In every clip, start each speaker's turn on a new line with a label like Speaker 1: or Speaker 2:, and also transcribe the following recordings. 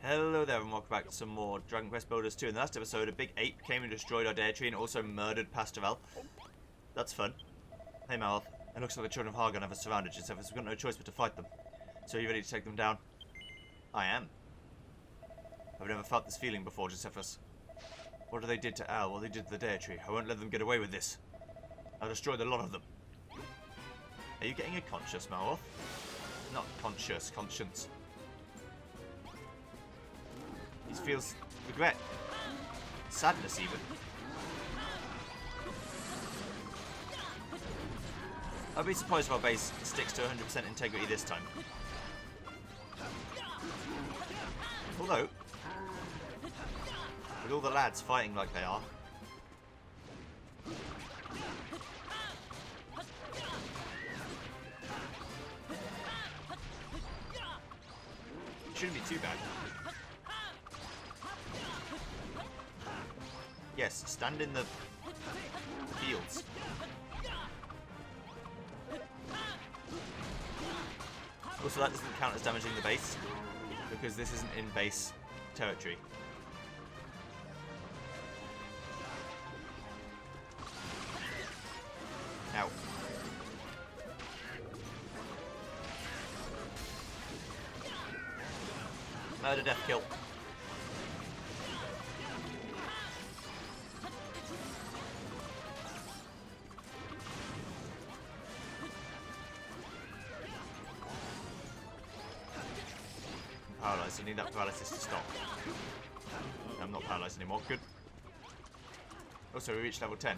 Speaker 1: Hello there and welcome back to some more Dragon Quest Builders 2. In the last episode, a big ape came and destroyed our dare tree and also murdered Pastoral. That's fun. Hey Malth, it looks like the children of Hargon have us surrounded, Josephus. We've got no choice but to fight them. So are you ready to take them down? I am. I've never felt this feeling before, Josephus. What they did to Al, what they did to the dare tree. I won't let them get away with this. I'll destroy the lot of them. Are you getting a conscious, Malth? Not conscious, conscience. He feels regret. Sadness, even. I'd be surprised if our base sticks to 100% integrity this time. Although, with all the lads fighting like they are, it shouldn't be too bad. Yes, stand in the fields. Also, that doesn't count as damaging the base, because this isn't in base territory. Ow. Murder, death, kill. Paralyzed. I need that paralysis to stop. I'm not paralyzed anymore. Good. Also, we reached level 10.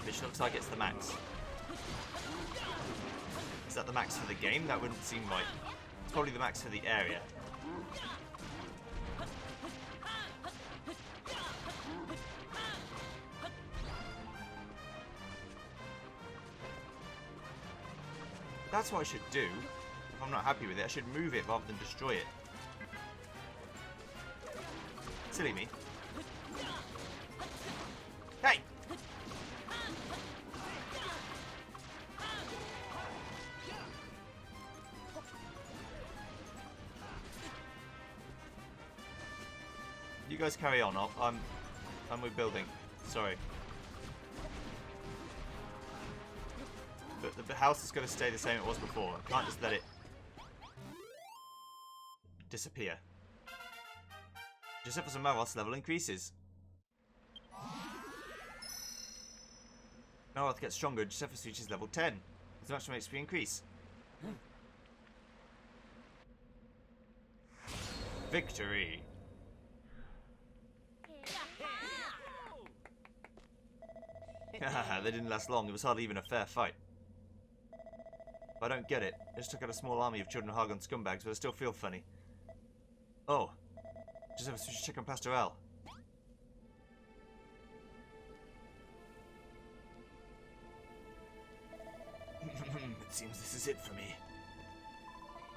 Speaker 1: Which looks like it's the max. Is that the max for the game? That wouldn't seem right. It's probably the max for the area. That's what I should do. If I'm not happy with it, I should move it rather than destroy it. Silly me. Hey! You guys carry on. I'm rebuilding. Sorry. But the house is going to stay the same it was before. I can't just let it disappear. Josephus and Maroth's level increases. Maroth gets stronger, Josephus reaches level 10. As much makes XP increase. Victory! Haha, they didn't last long. It was hardly even a fair fight. I don't get it. I just took out a small army of children of Hargon scumbags, but I still feel funny. Oh. Josephus, we should check on Pastoral. It seems this is it for me.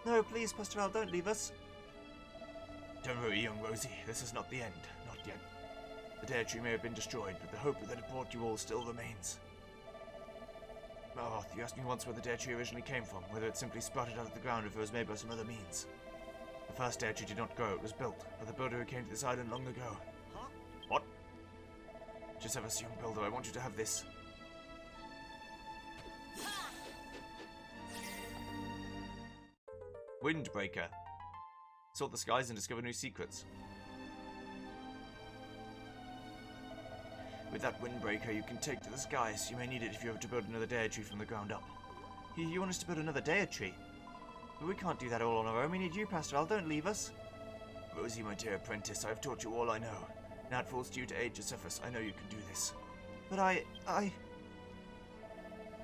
Speaker 1: No, please, Pastoral, don't leave us. Don't worry, young Rosie. This is not the end. Not yet. The dare tree may have been destroyed, but the hope that it brought you all still remains. Maroth, you asked me once where the dare tree originally came from, whether it simply sprouted out of the ground or if it was made by some other means. The first dare tree did not grow, it was built by the builder who came to this island long ago. Huh? What? Josephus, young builder, I want you to have this. Windbreaker. Sort the skies and discover new secrets. With that windbreaker you can take to the skies. You may need it if you have to build another dare tree from the ground up. You want us to build another dare tree? But we can't do that all on our own. We need you, Pastoral. Don't leave us. Rosie, my dear apprentice, I have taught you all I know. Now it falls to you to aid Josephus. I know you can do this. But I...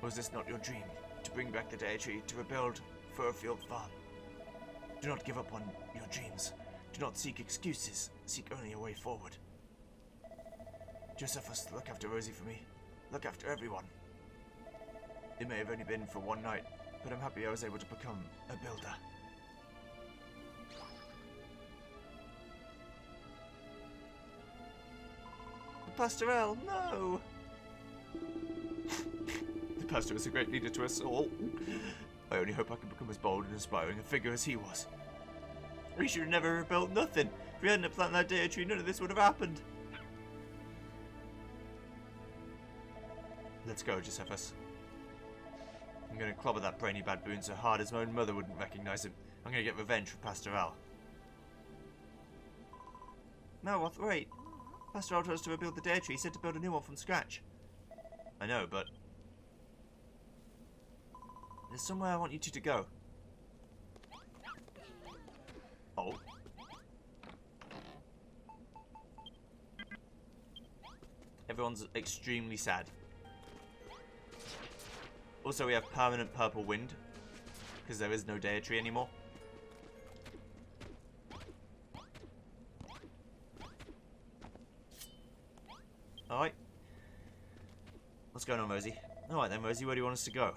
Speaker 1: Was this not your dream? To bring back the dare tree, to rebuild Furfield Farm? Do not give up on your dreams. Do not seek excuses. Seek only a way forward. Josephus, look after Rosie for me. Look after everyone. It may have only been for one night, but I'm happy I was able to become a builder. Pastoral, no! The Pastor was a great leader to us all. I only hope I can become as bold and inspiring a figure as he was. We should have never rebuilt nothing. If we hadn't planted that data tree, none of this would have happened. Let's go, Josephus. I'm going to clobber that brainy baboon so hard his own mother wouldn't recognise him. I'm going to get revenge for Pastor Al. No, wait. Pastor Al told us to rebuild the data tree. He said to build a new one from scratch. I know, but there's somewhere I want you two to go. Oh. Everyone's extremely sad. Also, we have permanent purple wind, because there is no data tree anymore. Alright. What's going on, Rosie? Alright then, Rosie, where do you want us to go?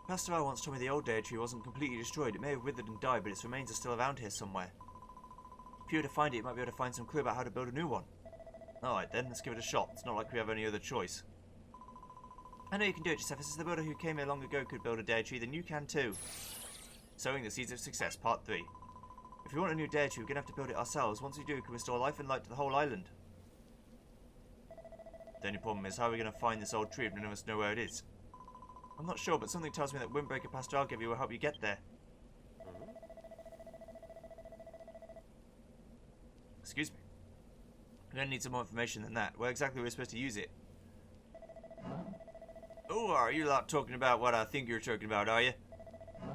Speaker 1: Pastor Al once told me the old data tree wasn't completely destroyed. It may have withered and died, but its remains are still around here somewhere. If you were to find it, you might be able to find some clue about how to build a new one. Alright then, let's give it a shot. It's not like we have any other choice. I know you can do it, Josephus. As the builder who came here long ago could build a data tree, then you can too. Sowing the Seeds of Success, Part 3. If we want a new data tree, we're going to have to build it ourselves. Once we do, we can restore life and light to the whole island. The only problem is, how are we going to find this old tree if none of us know where it is? I'm not sure, but something tells me that Windbreaker Pastor Al gave you will help you get there. Excuse me. I'm going to need some more information than that. Where exactly are we supposed to use it? Oh, are you lot talking about what I think you're talking about, are you?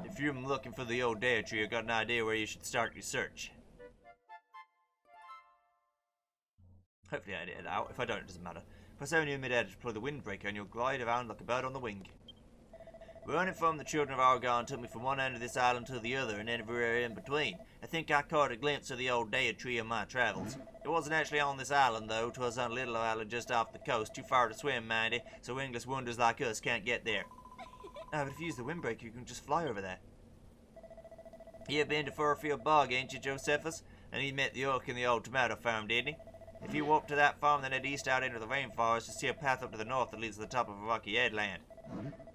Speaker 1: If you're looking for the old data tree, I've got an idea where you should start your search. Hopefully I edit it out. If I don't, it doesn't matter. Press only in mid-air to deploy the Windbreaker and you'll glide around like a bird on the wing. Running from the children of Argon took me from one end of this island to the other and everywhere in between. I think I caught a glimpse of the old data tree in my travels. It wasn't actually on this island, though. 'Twas on a little island just off the coast, too far to swim, mindy, so wingless wonders like us can't get there. Ah, but if you use the Windbreaker, you can just fly over there. You been to Furfield Bog, ain't you, Josephus? And he met the orc in the old tomato farm, didn't he? If you walk to that farm, then head east out into the rainforest, you'll see a path up to the north that leads to the top of a rocky headland.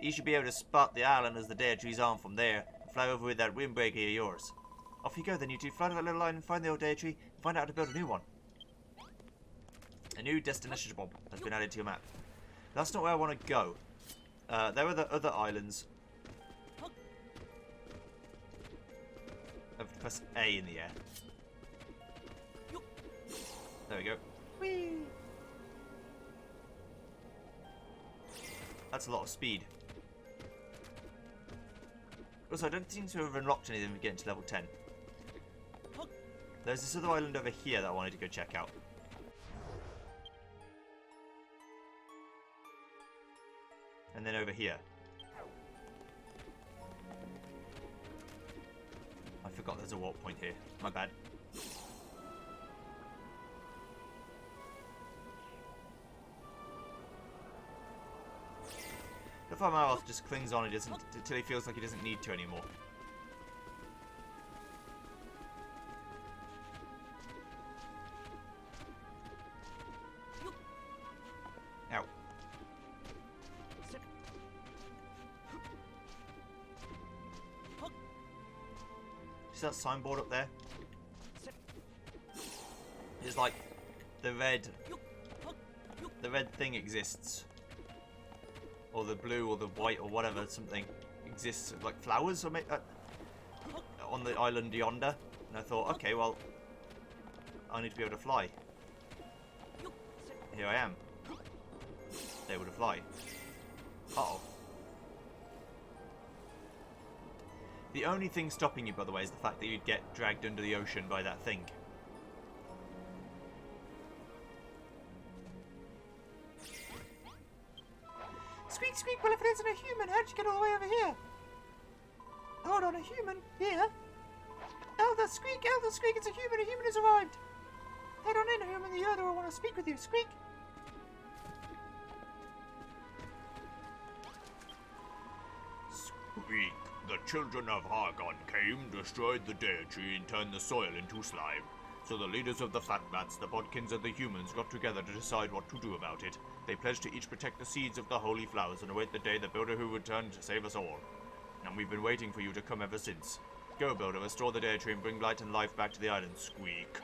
Speaker 1: You should be able to spot the island as the data tree's on from there, and fly over with that Windbreaker of yours. Off you go then, you two. Fly to that little island, find the old data tree, and find out how to build a new one. A new destination has been added to your map. That's not where I want to go. There are the other islands. I have to press A in the air. There we go. Whee! That's a lot of speed. Also, I don't seem to have unlocked anything when we get into level 10. There's this other island over here that I wanted to go check out. And then over here. I forgot there's a warp point here. My bad. The farm Aroth just clings on until he feels like he doesn't need to anymore. Ow. See that signboard up there? It's like the red thing exists. Or the blue or the white or whatever, something exists, like flowers or on the island yonder. And I thought, okay, well, I need to be able to fly. Here I am. Able to fly. Uh-oh. The only thing stopping you, by the way, is the fact that you'd get dragged under the ocean by that thing. Squeak, squeak, well if it isn't a human, how'd you get all the way over here? Hold on, a human? Here? Elder, squeak, it's a human has arrived! Head on in, human, the other will want to speak with you, squeak!
Speaker 2: Squeak, the children of Argon came, destroyed the data tree, and turned the soil into slime.
Speaker 1: So the leaders of the Fat Bats, the Bodkins, and the humans got together to decide what to do about it. They pledged to each protect the seeds of the holy flowers and await the day the Builder who would return to save us all. And we've been waiting for you to come ever since. Go, Builder, restore the Dare Tree and bring light and life back to the island. Squeak.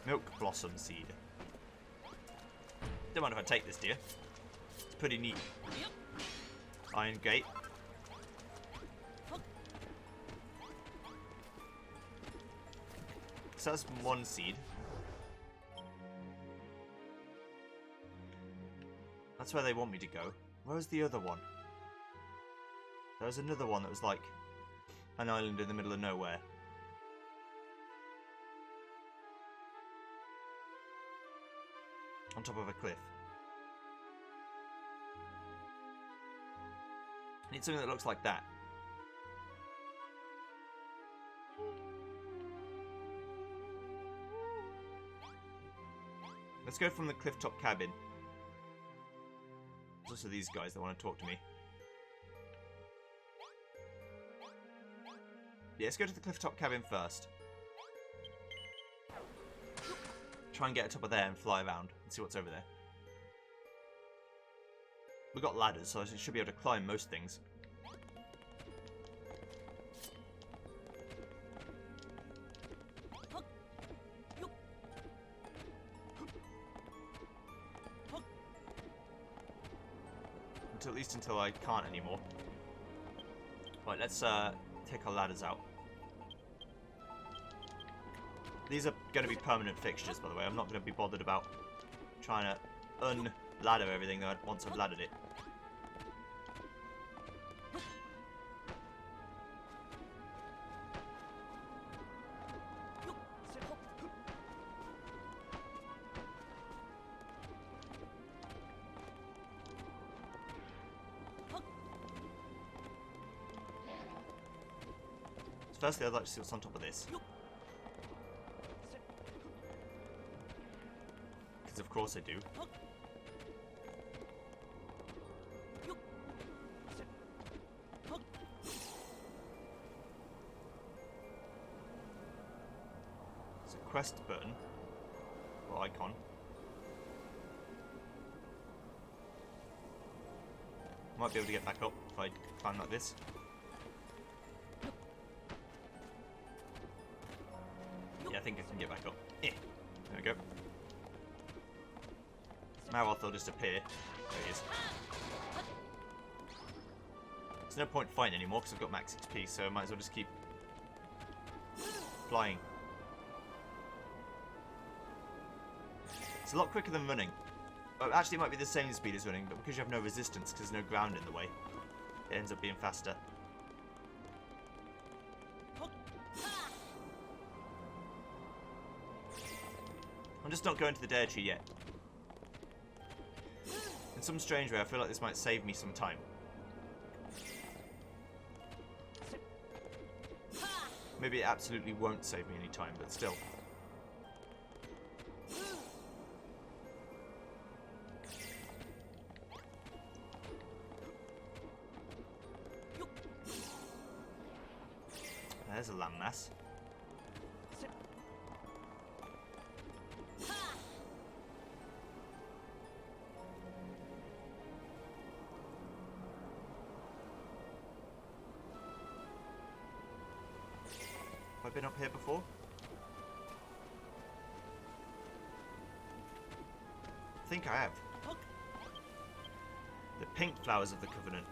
Speaker 1: Milk Blossom Seed. Don't mind if I take this, dear. It's pretty neat. Iron Gate. So that's one seed. That's where they want me to go. Where's the other one? There was another one that was like an island in the middle of nowhere. On top of a cliff. I need something that looks like that. Let's go from the clifftop cabin. There's also these guys that want to talk to me. Yeah, let's go to the clifftop cabin first. Try and get to top of there and fly around and see what's over there. We've got ladders, so I should be able to climb most things. At least until I can't anymore. Right, let's take our ladders out. These are going to be permanent fixtures, by the way. I'm not going to be bothered about trying to unladder everything once I've laddered it. Firstly, I'd like to see what's on top of this. Because of course I do. It's a quest button. Or icon. Might be able to get back up if I climb like this. Yeah, I think I can get back up. Yeah. There we go. Maroth will just appear. There he is. There's no point fighting anymore because I've got max XP, so I might as well just keep flying. It's a lot quicker than running. Well, actually, it might be the same speed as running, but because you have no resistance, because there's no ground in the way, it ends up being faster. I'm just not going to the Dare Tree yet. In some strange way, I feel like this might save me some time. Maybe it absolutely won't save me any time, but still. There's a landmass. Have I been up here before? I think I have. The pink flowers of the Covenant.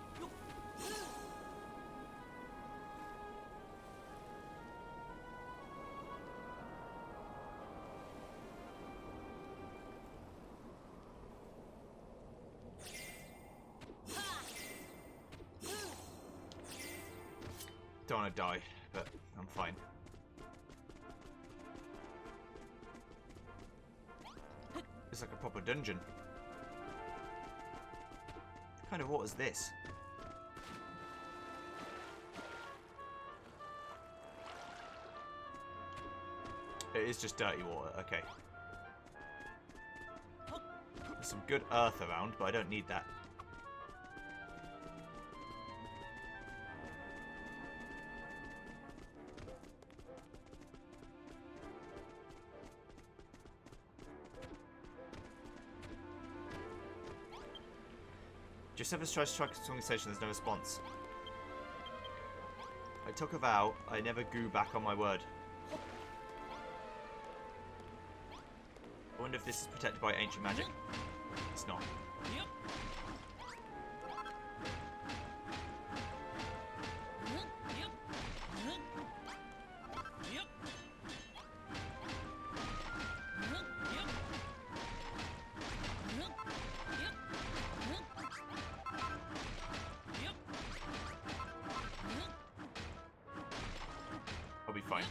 Speaker 1: Don't want to die, but I'm fine. It's like a proper dungeon. What kind of water is this? It is just dirty water, okay. There's some good earth around, but I don't need that. Josephus tries to strike a strong station, there's no response. I took a vow, I never go back on my word. I wonder if this is protected by ancient magic. It's not. I'll be fine.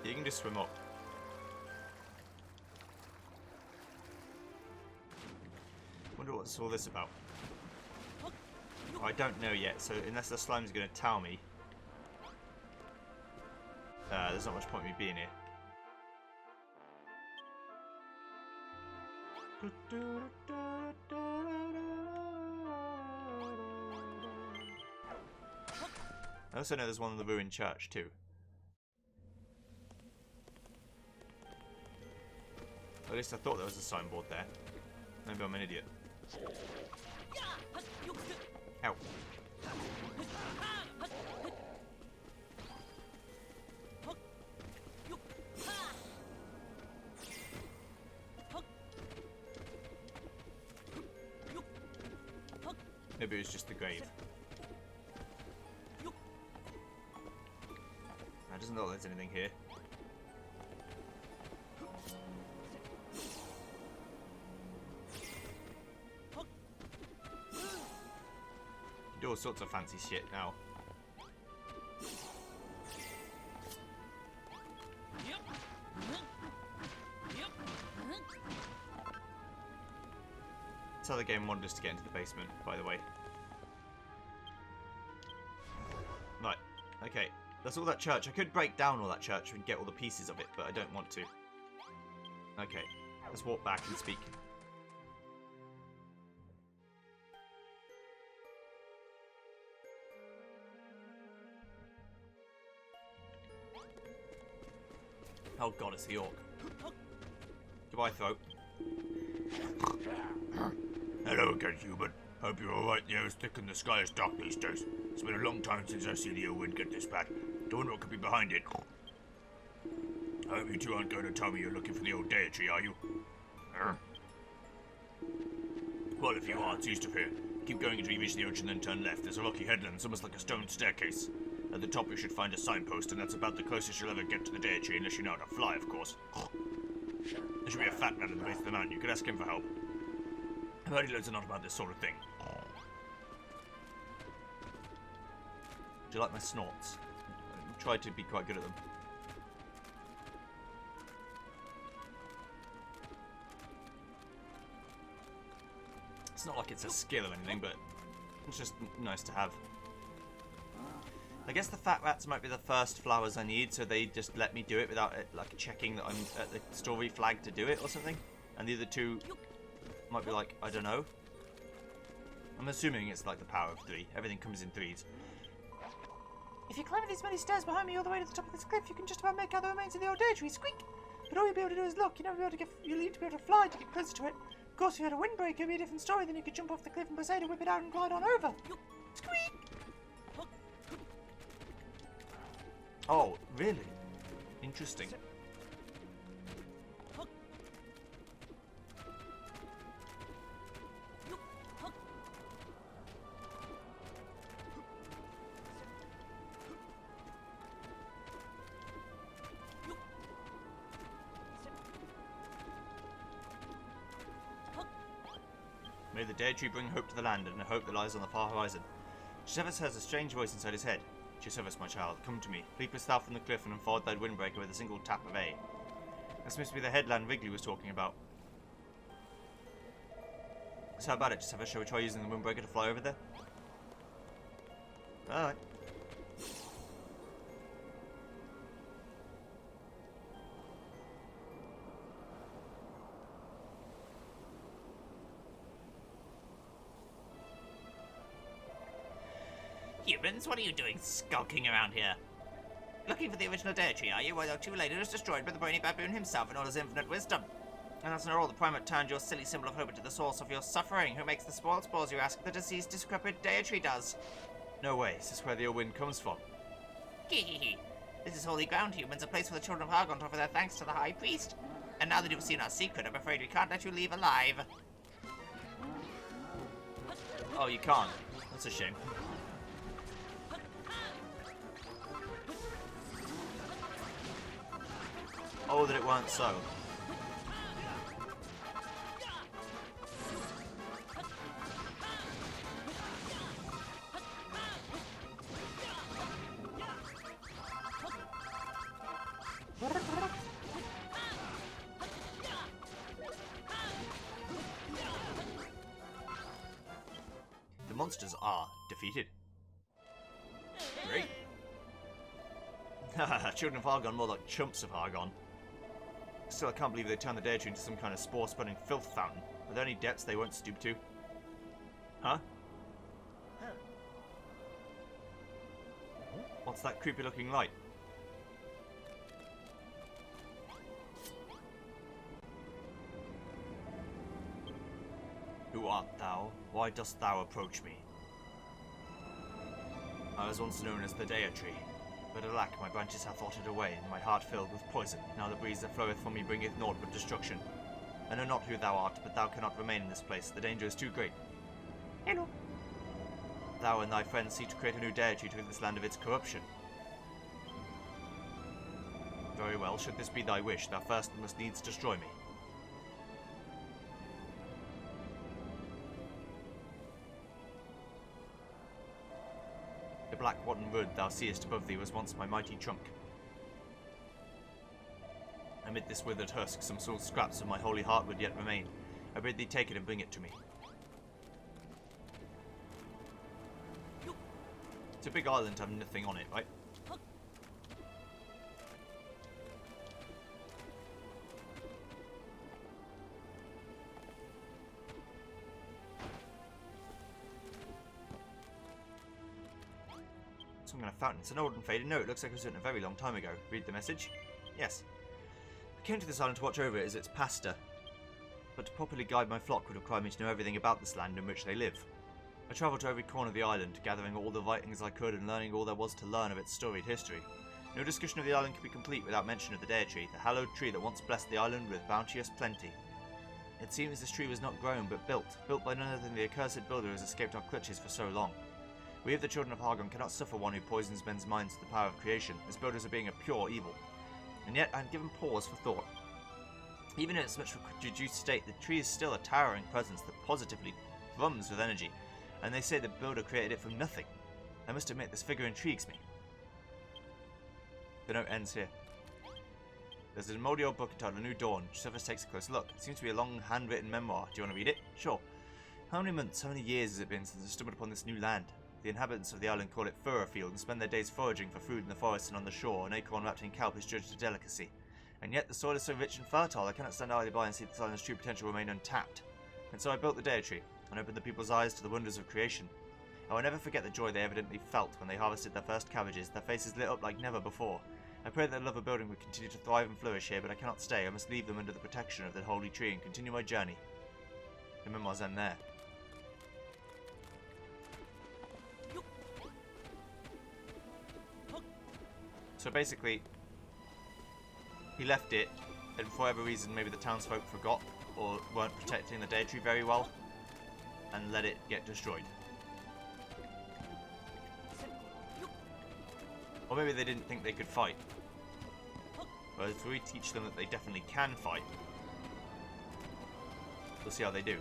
Speaker 1: You can just swim up. Wonder what's all this about. I don't know yet, so unless the slime's going to tell me, there's not much point in me being here. I also know there's one in the ruined church too. At least I thought there was a signboard there. Maybe I'm an idiot. Ow. Maybe it was just the grave. It doesn't look like there's anything here. You do all sorts of fancy shit now. That's how the game wanted us to get into the basement, by the way. Right, okay. That's all that church. I could break down all that church and get all the pieces of it, but I don't want to. Okay, let's walk back and speak. Oh god, it's the orc. Goodbye, throat.
Speaker 2: Hello again, human. Hope you're alright. The air's thick and the sky is dark these days. It's been a long time since I've seen the wind get this bad. Don't know what could be behind it. I hope you two aren't going to tell me you're looking for the old deity, are you? Well, if you are, it's east of here. Keep going until you reach the ocean, then turn left. There's a rocky headland, it's almost like a stone staircase. At the top you should find a signpost, and that's about the closest you'll ever get to the deity, unless you know how to fly, of course. There should be a fat man at the base of the mountain. You could ask him for help. I've heard he knows a lot about this sort of thing.
Speaker 1: Do you like my snorts? I try to be quite good at them. It's not like it's a skill or anything, but it's just nice to have. I guess the fat rats might be the first flowers I need, so they just let me do it without it, like checking that I'm at the story flag to do it or something. And the other two might be like, I don't know. I'm assuming it's like the power of 3. Everything comes in 3s. If you climb these many stairs behind me all the way to the top of this cliff, you can just about make out the remains of the old deity. Squeak! But all you'll be able to do is look. You'll need to be able to fly to get closer to it. Of course, if you had a windbreaker, it'd be a different story. Then you could jump off the cliff and Poseidon whip it out and glide on over. Squeak! Oh, really? Interesting. May the deity bring hope to the land and a hope that lies on the far horizon. Josephus has a strange voice inside his head. Josephus, my child, come to me. Leap us thou from the cliff and unfold thy windbreaker with a single tap of A. This must be the headland Wrigley was talking about. So how about it, Josephus? Shall we try using the windbreaker to fly over there? Alright.
Speaker 3: Humans, what are you doing skulking around here?
Speaker 1: Looking for the original Dare Tree, are you? Well, you're too late. It was destroyed by the brainy baboon himself in all his infinite wisdom. And that's not all. The Primate turned your silly symbol of hope into the source of your suffering. Who makes the spoiled spores, you ask? The deceased, decrepit Dare Tree does. No way. Is this where the ill wind comes from? Hee. This is holy ground, humans. A place for the children of Hargon to offer their thanks to the High Priest. And now that you've seen our secret, I'm afraid we can't let you leave alive. Oh, you can't. That's a shame. Oh, that it weren't so. The monsters are defeated. Great. Haha, children of Hargon, more like chumps of Hargon. Still, I can't believe they turned the Dare Tree into some kind of spore-spreading filth fountain. Are there any depths they won't stoop to? Huh? What's that creepy-looking light? Who art thou? Why dost thou approach me? I was once known as the Dare Tree, but alack, my branches have rotted away, and my heart filled with poison. Now the breeze that floweth from me bringeth naught but destruction. I know not who thou art, but thou cannot remain in this place. The danger is too great. Hello. Thou and thy friends seek to create a new Dare Tree to rid this land of its corruption. Very well, should this be thy wish, thou first must needs destroy me. The black rotten wood thou seest above thee was once my mighty trunk. Amid this withered husk, some small scraps of my holy heart would yet remain. I bid thee take it and bring it to me. It's a big island having nothing on it, right? Some kind of fountain. It's an old and faded note. It looks like it was written a very long time ago. Read the message. Yes. I came to this island to watch over it as its pastor. But to properly guide my flock would require me to know everything about this land in which they live. I travelled to every corner of the island, gathering all the writings I could and learning all there was to learn of its storied history. No discussion of the island could be complete without mention of the Dare Tree, the hallowed tree that once blessed the island with bounteous plenty. It seems this tree was not grown, but built by none other than the accursed builder who has escaped our clutches for so long. We of the children of Hargon cannot suffer one who poisons men's minds to the power of creation, as builders are being a pure evil. And yet I am given pause for thought. Even in its much reduced state, the tree is still a towering presence that positively thrums with energy, and they say the builder created it from nothing. I must admit, this figure intrigues me. The note ends here. There's a moldy old book entitled A New Dawn, which Surface takes a close look. It seems to be a long handwritten memoir. Do you want to read it? Sure. How many months, how many years has it been since I stumbled upon this new land? The inhabitants of the island call it Furrowfield and spend their days foraging for food in the forest and on the shore. An acorn wrapped in kelp is judged a delicacy. And yet the soil is so rich and fertile, I cannot stand idly by and see this island's true potential remain untapped. And so I built the Dare Tree, and opened the people's eyes to the wonders of creation. I will never forget the joy they evidently felt when they harvested their first cabbages, their faces lit up like never before. I pray that the love of building will continue to thrive and flourish here, but I cannot stay. I must leave them under the protection of the holy tree and continue my journey. The memoirs end there. So basically, he left it, and for whatever reason, maybe the townsfolk forgot or weren't protecting the Dare Tree very well, and let it get destroyed. Or maybe they didn't think they could fight. But if we teach them that they definitely can fight, we'll see how they do.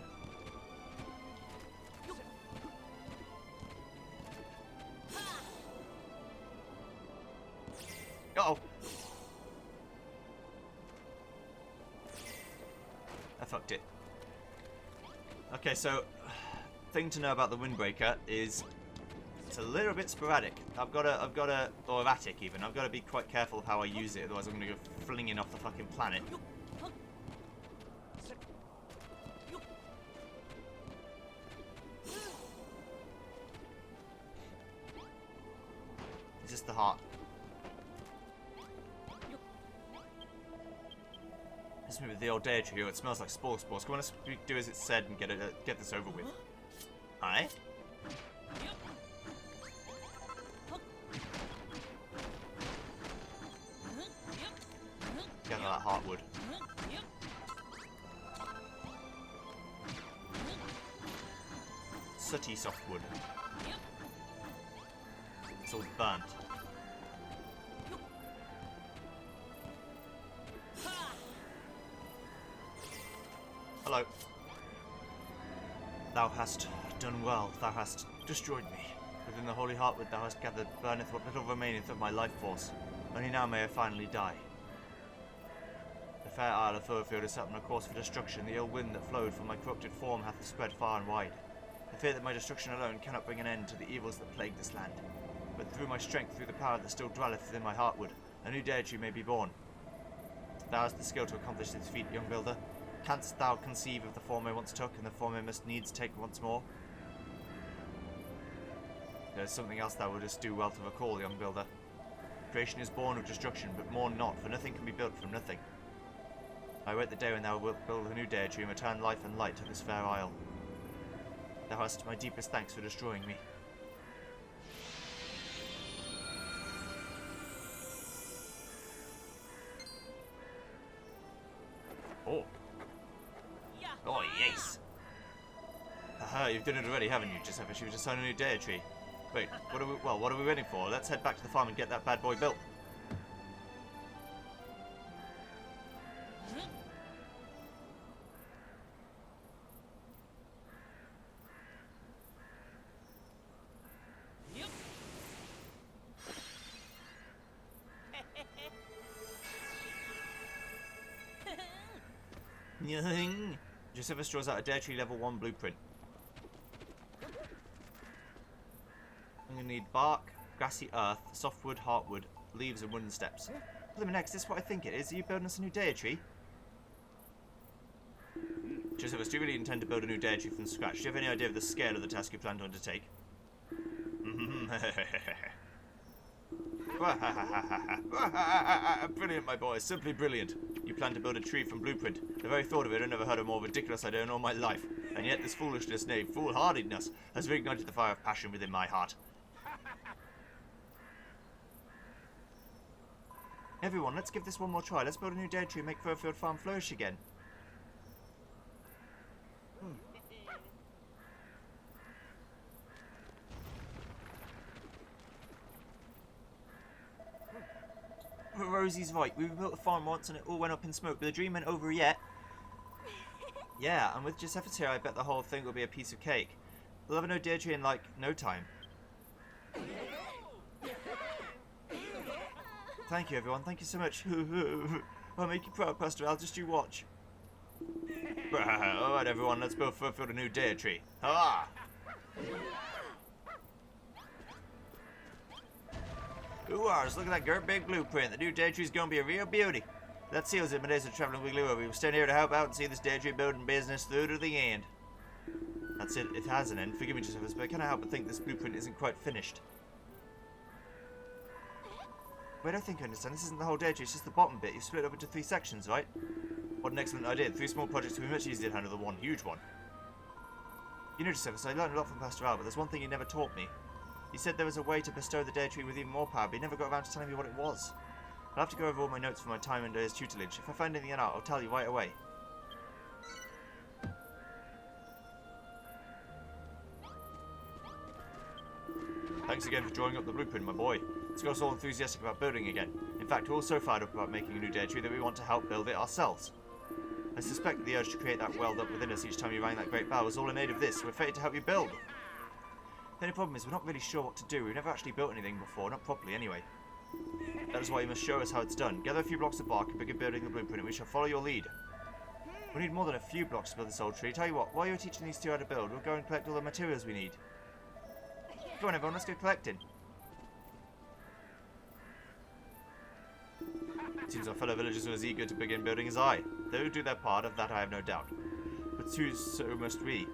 Speaker 1: Uh-oh! I fucked it. Okay, so thing to know about the Windbreaker is it's a little bit sporadic. I've got to, or erratic even. I've got to be quite careful of how I use it, otherwise I'm going to go flinging off the fucking planet. Is this the heart? Let's move with the old Dare Tree. It smells like spores. Come on, let's do as it said and get this over with. Aye? Get that heartwood. Sooty softwood. It's all burnt. Hello. Thou hast done well. Thou hast destroyed me. Within the holy heartwood thou hast gathered burneth what little remaineth of my life force. Only now may I finally die. The fair isle of Furfield is set on a course for destruction. The ill wind that flowed from my corrupted form hath spread far and wide. I fear that my destruction alone cannot bring an end to the evils that plague this land. But through my strength, through the power that still dwelleth within my heartwood, a new Dare Tree may be born. Thou hast the skill to accomplish this feat, young builder. Canst thou conceive of the form I once took, and the form I must needs take once more? There is something else thou wouldst do well to recall, young builder. Creation is born of destruction, but mourn not, for nothing can be built from nothing. I wait the day when thou wilt build a new Dare Tree and return life and light to this fair isle. Thou hast my deepest thanks for destroying me. Oh. Oh, yes. Aha, you've done it already, haven't you, Giuseppe? She was just signing a new Dare Tree. Wait, what are we waiting for? Let's head back to the farm and get that bad boy built. Josephus draws out a Dare Tree level 1 blueprint. I'm going to need bark, grassy earth, softwood, heartwood, leaves and wooden steps. Next, is this what I think it is? Are you building us a new Dare Tree? Josephus, do you really intend to build a new Dare Tree from scratch? Do you have any idea of the scale of the task you plan to undertake? Brilliant, my boy, simply brilliant. You plan to build a tree from blueprint. The very thought of it, I never heard a more ridiculous idea in all my life. And yet this foolishness, nay, foolhardiness, has reignited the fire of passion within my heart. Everyone, let's give this one more try. Let's build a new Dare Tree and make Furfield Farm flourish again. Rosie's right. We built a farm once and it all went up in smoke, but the dream ain't over yet. Yeah, and with Giuseppe's here, I bet the whole thing will be a piece of cake. We'll have a new Dare Tree in, like, no time. Thank you, everyone. Thank you so much. I'll make you proud, Pastor Al. Just you watch. Alright, everyone. Let's build Furfield a new Dare Tree. Hurrah! Ooh-ars, look at that great big blueprint. The new Dare Tree's gonna be a real beauty. That seals it, my days of traveling wiggly over. We will stand here to help out and see this Dare Tree building business through to the end. That's it. It has an end. Forgive me, Josephus, but I cannot help but think this blueprint isn't quite finished. Wait, I think I understand. This isn't the whole Dare Tree, it's just the bottom bit. You split it up into 3 sections, right? What an excellent idea. 3 small projects will be much easier to handle than one huge one. You know, Josephus, I learned a lot from Pastor Al, but there's one thing he never taught me. He said there was a way to bestow the Dare Tree with even more power, but he never got around to telling me what it was. I'll have to go over all my notes from my time under his tutelage. If I find anything out, I'll tell you right away. Thanks again for drawing up the blueprint, my boy. It's got us all enthusiastic about building again. In fact, we're all so fired up about making a new Dare Tree that we want to help build it ourselves. I suspect the urge to create that welled up within us each time you rang that great bell was all in aid of this. We're fated to help you build. The only problem is we're not really sure what to do. We've never actually built anything before, not properly anyway. That is why you must show us how it's done. Gather a few blocks of bark and begin building the blueprint, and we shall follow your lead. We need more than a few blocks to build this old tree. Tell you what, while you're teaching these two how to build, we'll go and collect all the materials we need. Come on everyone, let's go collecting. It seems our fellow villagers are as eager to begin building as I. They will do their part, of that I have no doubt. But so must we.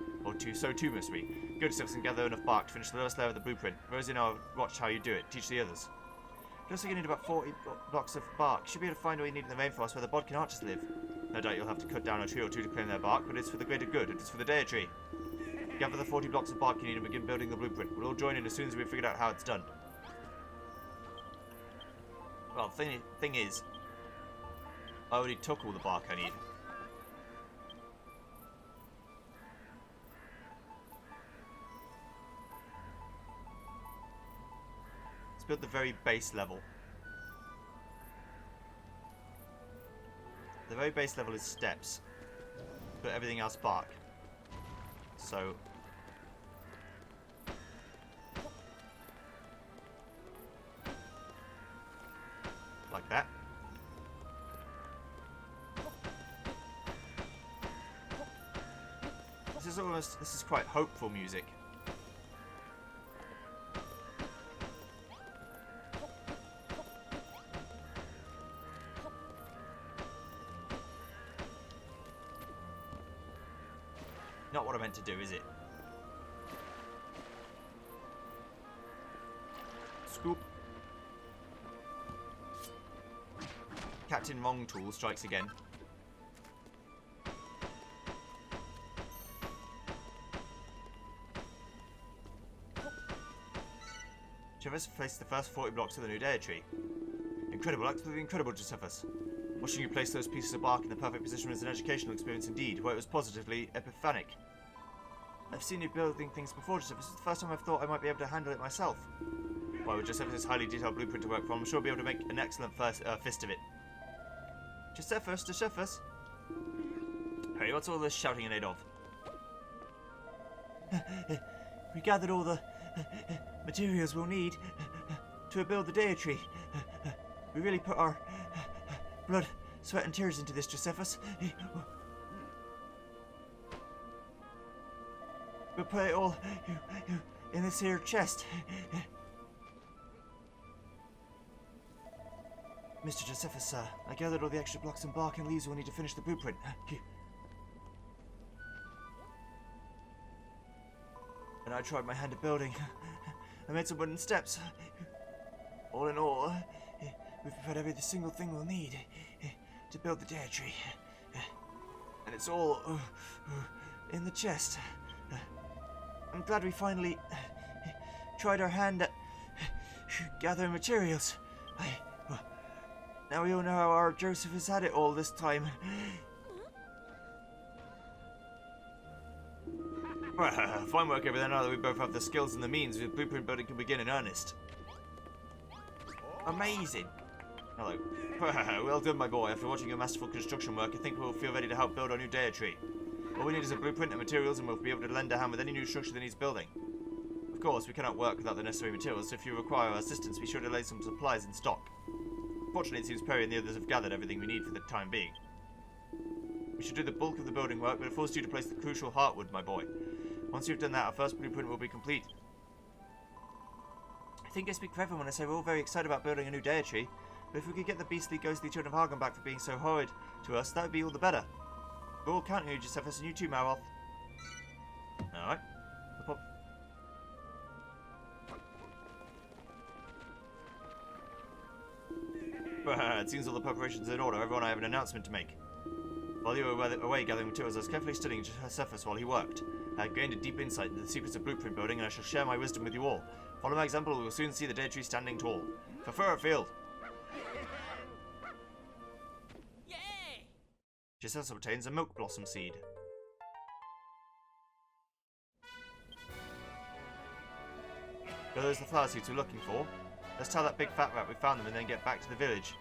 Speaker 1: So too must we. Go to steps and gather enough bark to finish the lowest layer of the blueprint. Rosie and I will watch how you do it. Teach the others. Looks like you need about 40 blocks of bark. You should be able to find what you need in the rainforest where the bodkin archers live. No doubt you'll have to cut down a tree or two to claim their bark, but it's for the greater good. It is for the Dea tree. Gather the 40 blocks of bark you need and begin building the blueprint. We'll all join in as soon as we've figured out how it's done. Well, thing is, I already took all the bark I need. Let's build the very base level. The very base level is steps, but everything else bark. So like that. This is quite hopeful music. Not what I meant to do, is it? Scoop. Captain Wrongtool strikes again. Josephus placed the first 40 blocks of the new Dea tree. Incredible, absolutely incredible, Josephus. Watching you place those pieces of bark in the perfect position was an educational experience indeed, where it was positively epiphanic. I've seen you building things before, Josephus. It's the first time I've thought I might be able to handle it myself. Well, with Josephus' highly detailed blueprint to work from, I'm sure I'll be able to make an excellent fist of it. Josephus. Hey, what's all this shouting in aid of? We gathered all the materials we'll need to build the Dea tree. We really put our blood, sweat and tears into this, Josephus. We'll put it all in this here chest. Mr. Josephus, sir, I gathered all the extra blocks and bark and leaves we'll need to finish the blueprint. And I tried my hand at building. I made some wooden steps. All in all, we've prepared every single thing we'll need to build the Dea tree. And it's all in the chest. I'm glad we finally tried our hand at gathering materials. Now we all know how our Joseph has had it all this time. Fine work over there now that we both have the skills and the means. The blueprint building can begin in earnest. Amazing. Hello. Well done, my boy. After watching your masterful construction work, I think we'll feel ready to help build our new Dea tree. All we need is a blueprint and materials, and we'll be able to lend a hand with any new structure that needs building. Of course, we cannot work without the necessary materials, so if you require our assistance, be sure to lay some supplies in stock. Fortunately, it seems Perry and the others have gathered everything we need for the time being. We should do the bulk of the building work, but it forced you to place the crucial heartwood, my boy. Once you've done that, our first blueprint will be complete. I think I speak for everyone when I say we're all very excited about building a new Dea tree, but if we could get the beastly, ghostly children of Hargon back for being so horrid to us, that would be all the better. We're all counting on you, Josephus, and you too, Malroth. Alright. It seems all the preparations are in order. Everyone, I have an announcement to make. While you were away gathering materials, I was carefully studying Josephus while he worked. I have gained a deep insight into the secrets of blueprint building, and I shall share my wisdom with you all. Follow my example, we will soon see the Dea tree standing tall. For Furfield! Yay! Josephus obtains a milk blossom seed. Are those the flower seeds we're looking for? Let's tell that big fat rat we found them and then get back to the village.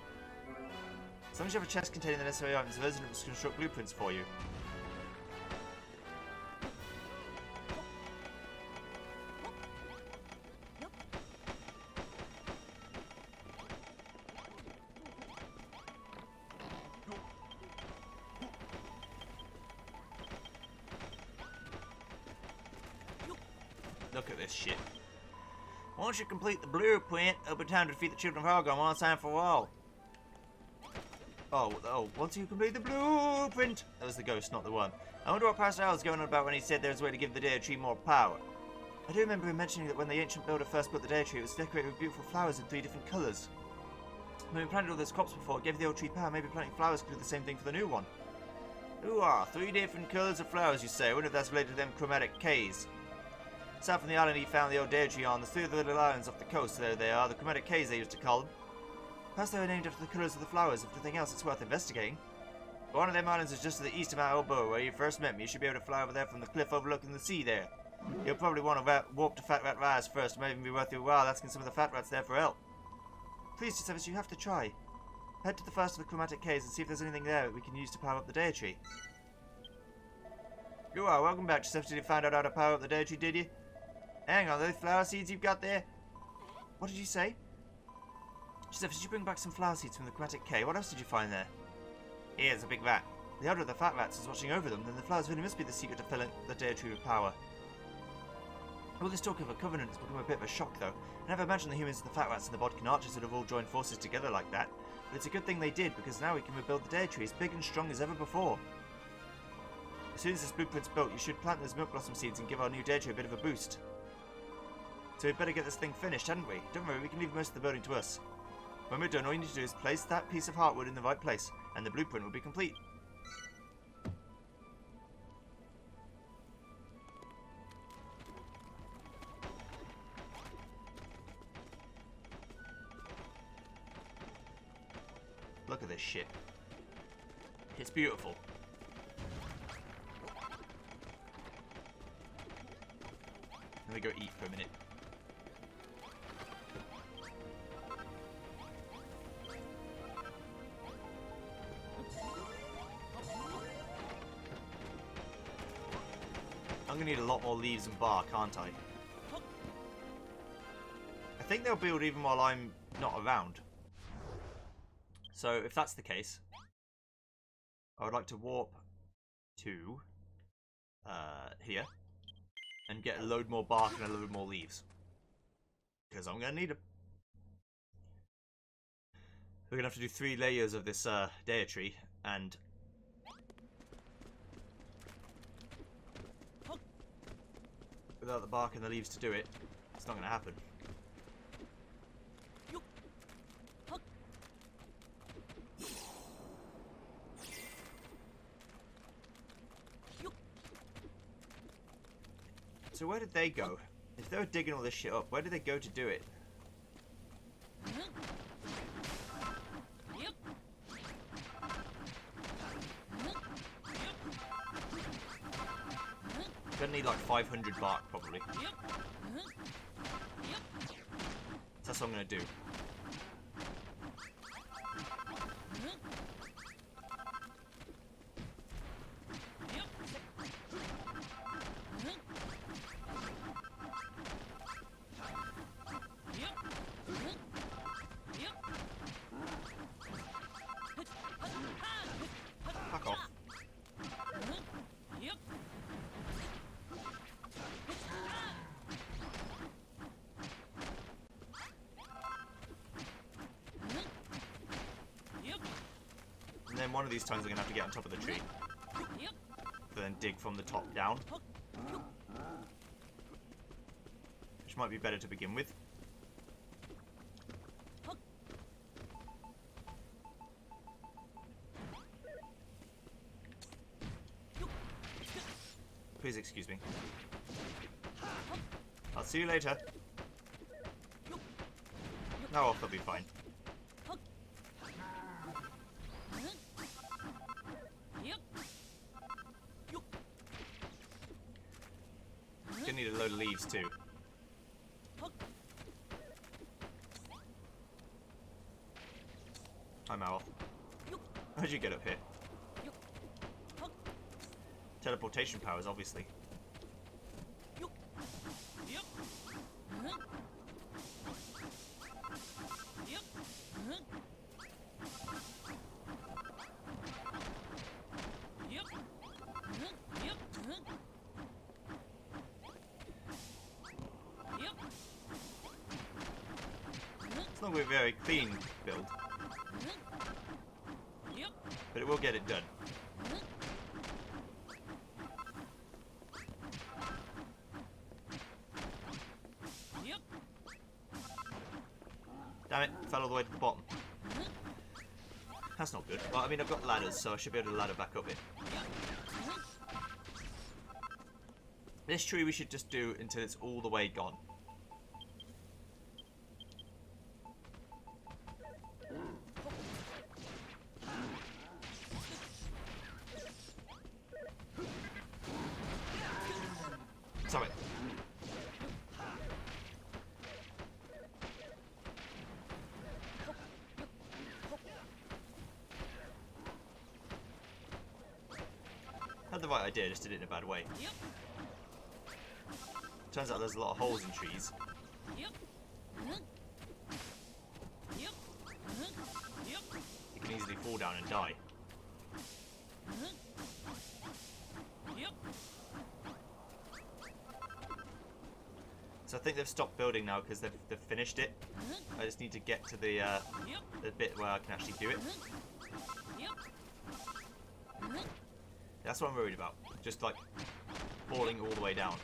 Speaker 1: As long as you have a chest containing the necessary items, the resident will construct blueprints for you. Look at this shit. Once you complete the blueprint, it'll be time to defeat the children of Hargon once and for all. Oh, once you complete the blueprint! That was the ghost, not the one. I wonder what Pastor Al was going on about when he said there was a way to give the Dea tree more power. I do remember him mentioning that when the ancient builder first built the Dea tree, it was decorated with beautiful flowers in 3 different colours. When we planted all those crops before, it gave the old tree power. Maybe planting flowers could do the same thing for the new one. 3 different colours of flowers, you say? I wonder if that's related to them chromatic Ks. South from the island he found the old dare tree on. There's 3 other little islands off the coast. There they are, the chromatic Ks they used to call them. Perhaps they were named after the colours of the flowers. If nothing else, it's worth investigating. One of them islands is just to the east of Mount Elbow, where you first met me. You should be able to fly over there from the cliff overlooking the sea there. You'll probably want to warp to Fat Rat Rise first. It might even be worth your while asking some of the fat rats there for help. Please, Giuseppus, you have to try. Head to the first of the chromatic caves and see if there's anything there that we can use to power up the dare tree. You are welcome back, Giuseppus. Did you find out how to power up the dare tree, did you? Hang on, those flower seeds you've got there? What did you say? Giuseppus, did you bring back some flower seeds from the chromatic cave? What else did you find there? Here's a big vat. The elder of the fat rats is watching over them, then the flowers really must be the secret to filling the dare tree with power. All this talk of a covenant has become a bit of a shock, though. I never imagined the humans, the fat rats, and the Bodkin archers would have all joined forces together like that. But it's a good thing they did, because now we can rebuild the dare tree as big and strong as ever before. As soon as this blueprint's built, you should plant those milk blossom seeds and give our new dare tree a bit of a boost. So we'd better get this thing finished, hadn't we? Don't worry, we can leave most of the building to us. When we're done, all you need to do is place that piece of heartwood in the right place, and the blueprint will be complete. Look at this shit. It's beautiful. Let me go eat for a minute. I'm gonna need a lot more leaves and bark, aren't I? I think they'll build even while I'm not around. So if that's the case, I would like to warp to here and get a load more bark and a load more leaves, because I'm gonna need them. We're gonna have to do 3 layers of this dare tree, and without the bark and the leaves to do it, it's not gonna happen. So where did they go? If they were digging all this shit up, where did they go to do it? Gonna need like 500 bark probably. So that's what I'm gonna do. Fuck off. And then one of these times I'm gonna have to get on top of the tree. But then dig from the top down. Which might be better to begin with. Please excuse me. I'll see you later. No, they'll be fine. Gonna need a load of leaves too. I'm out. How'd you get up here? Teleportation powers, obviously. It's not a very clean build, but it will get it done. Damn it, fell all the way to the bottom. That's not good. Well, I mean, I've got ladders, so I should be able to ladder back up it. This tree we should just do until it's all the way gone. Sorry. Had the right idea, just did it in a bad way. Turns out there's a lot of holes in trees. You can easily fall down and die. So I think they've stopped building now because they've finished it. I just need to get to the bit where I can actually do it. That's what I'm worried about. Just like falling all the way down.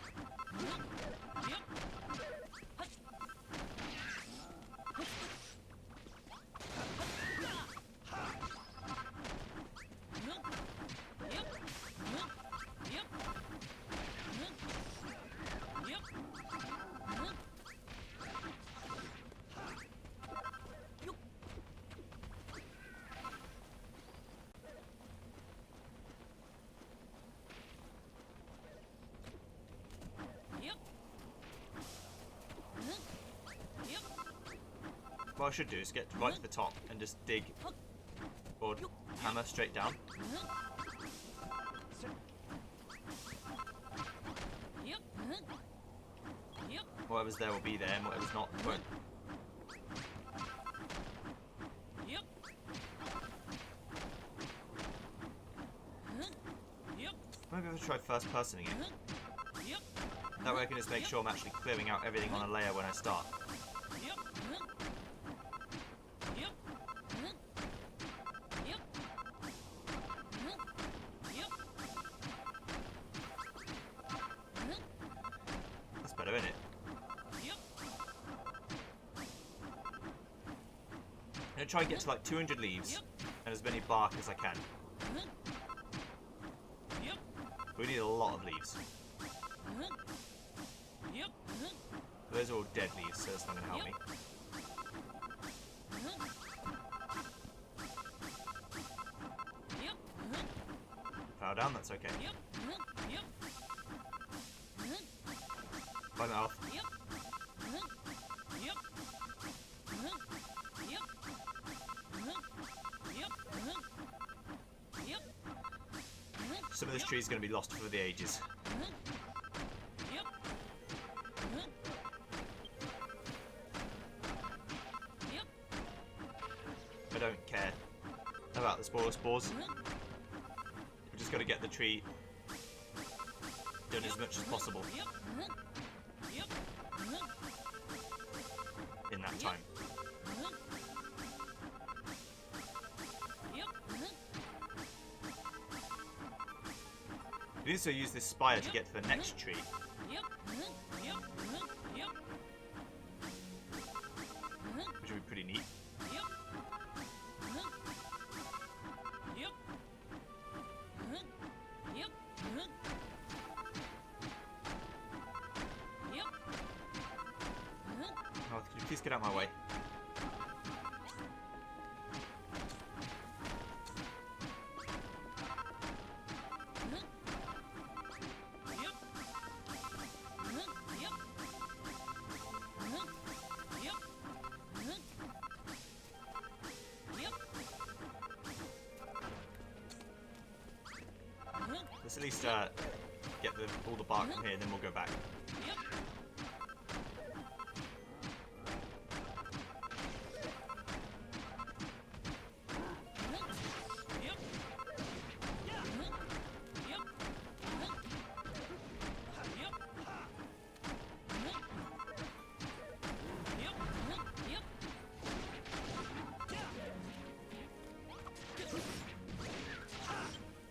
Speaker 1: What I should do is get right to the top and just dig or hammer straight down. Whatever's there will be there, and whatever's not won't. Maybe I'll try first personing it. That way I can just make sure I'm actually clearing out everything on a layer when I start. That's better, isn't it? I'm going to try and get to like 200 leaves and as many bark as I can. We need a lot of leaves. Those are all dead leaves, so that's not going to help me. Fell down, that's okay. Bye, mouth. Some of this tree is going to be lost for the ages. I don't care about the spores. We've just got to get the tree done as much as possible in that time. We also use this spire to get to the next tree. Which would be pretty neat. Oh, could you please get out of my way? Let's at least get all the bark from here, and then we'll go back.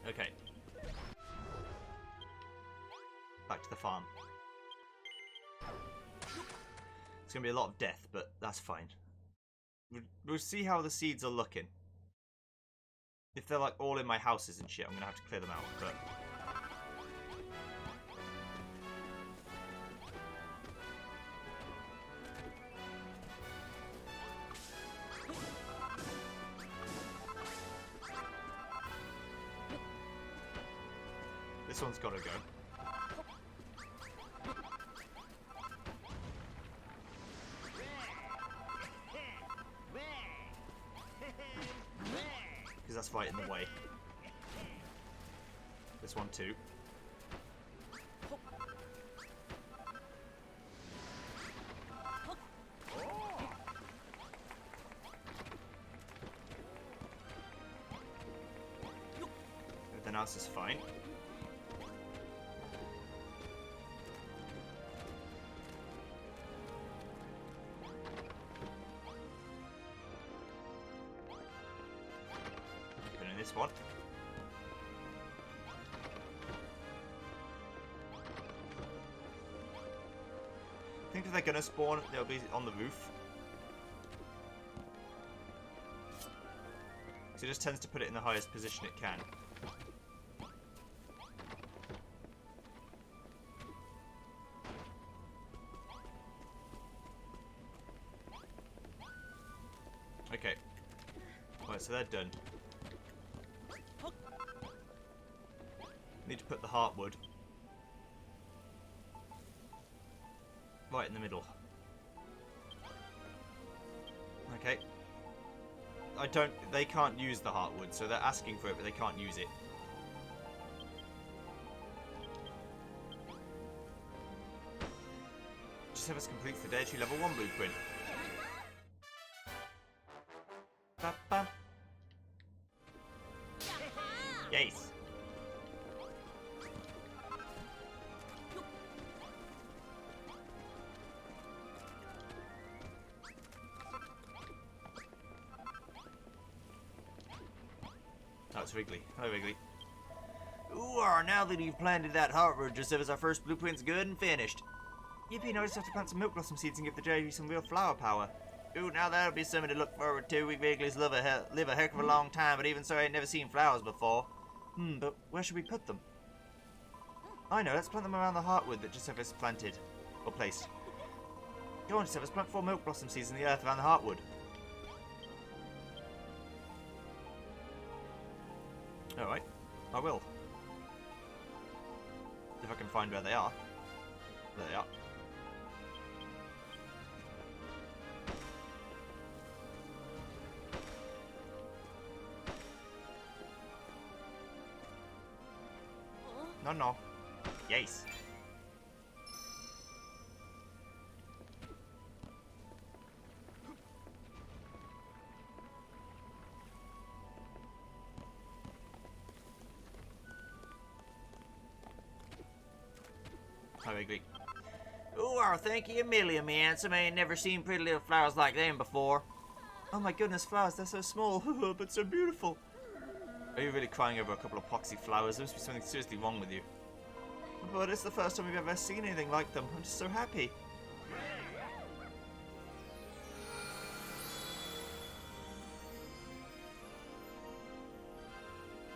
Speaker 1: Okay. Back to the farm. It's going to be a lot of death, but that's fine. We'll see how the seeds are looking. If they're like all in my houses and shit, I'm gonna have to clear them out, but... This one's gotta go. Because that's right in the way. This one too. Everything else is fine. This one. I think if they're gonna spawn, they'll be on the roof. So it just tends to put it in the highest position it can. Okay. Right, so they're done. Need to put the heartwood right in the middle. Okay. They can't use the heartwood, so they're asking for it, but they can't use it. Just have us complete the Dare Tree level 1 blueprint. Ba-bam. Yes. That's Wrigley. Hello, Wrigley. Ooh, now that you've planted that heartwood, just as our first blueprint's good and finished. Yippee, now I just have to plant some milk blossom seeds and give the Dare Tree some real flower power. Ooh, now that'll be something to look forward to. We Wrigleys live a heck of a long time, but even so, I ain't never seen flowers before. But where should we put them? I know, let's plant them around the heartwood that Giuseppus planted. Or placed. Go on, Giuseppus, plant 4 milk blossom seeds in the earth around the heartwood. Alright, I will. If I can find where they are. There they are. No. Yes. Hi, Wrigley. Ooh, thank you a million, me handsome. I ain't never seen pretty little flowers like them before. Oh my goodness, flowers, they're so small, but so beautiful. Are you really crying over a couple of poxy flowers? There must be something seriously wrong with you. But it's the first time we've ever seen anything like them. I'm just so happy.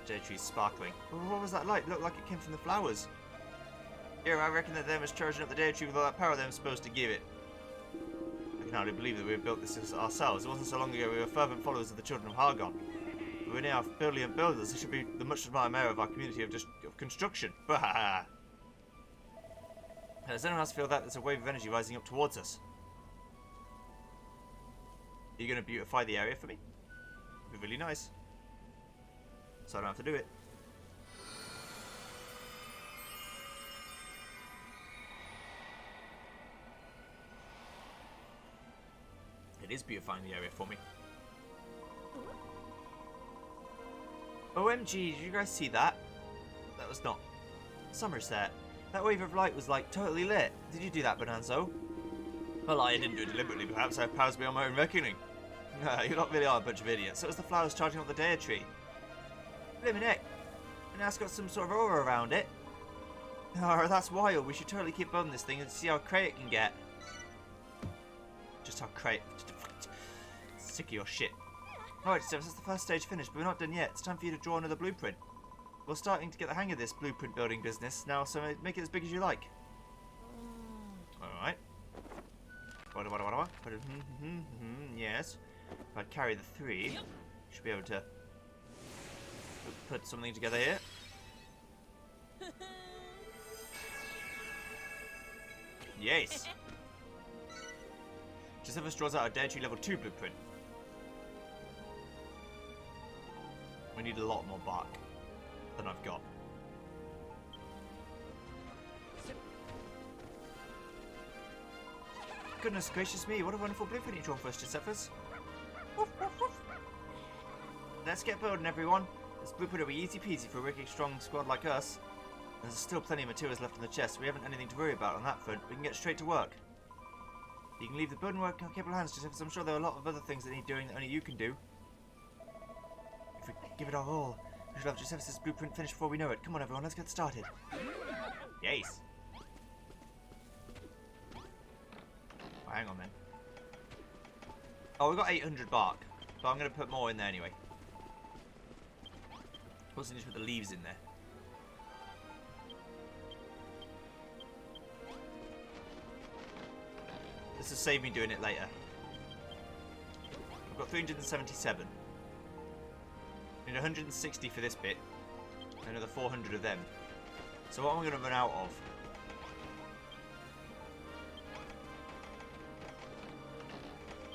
Speaker 1: Jade tree's sparkling. Well, what was that light? It looked like it came from the flowers. Here, I reckon that them was charging up the Dare Tree with all that power them supposed to give it. I can hardly believe that we have built this ourselves. It wasn't so long ago we were fervent followers of the Children of Hargon. We're now brilliant builders. This should be the much admired mayor of our community of construction. Does anyone else feel that there's a wave of energy rising up towards us? Are you going to beautify the area for me? It'd be really nice. So I don't have to do it. It is beautifying the area for me. OMG, did you guys see that? That was not Somerset. That wave of light was like totally lit. Did you do that, Bonanzo? Well, I didn't do it deliberately. Perhaps I have powers beyond my own reckoning. No, you not really are a bunch of idiots. So it was the flowers charging up the Dare Tree. Blimmin' heck. And now it's got some sort of aura around it. Oh, that's wild. We should totally keep building this thing and see how cray it can get. Just how cray... Sick of your shit. Alright, so this is the first stage finished, but we're not done yet. It's time for you to draw another blueprint. We're starting to get the hang of this blueprint building business now, so make it as big as you like. Alright. Yes. If I carry the 3, should be able to put something together here. Yes. Josephus draws out a Dare Tree level 2 blueprint. We need a lot more bark than I've got. Goodness gracious me, what a wonderful blueprint you drawn for us, Josephus. Let's get building, everyone. This blueprint will be easy peasy for a wicked strong squad like us. There's still plenty of materials left in the chest, so we haven't anything to worry about on that front. We can get straight to work. You can leave the building work in our capable hands, Josephus. I'm sure there are a lot of other things that need doing that only you can do. If we give it our all, we should have Josephus' blueprint finished before we know it. Come on, everyone, let's get started. Yes. Oh, hang on, then. Oh, we've got 800 bark, but I'm going to put more in there anyway. Also need to put the leaves in there. This will save me doing it later. I've got 377. Need 160 for this bit. And another 400 of them. So what am I going to run out of?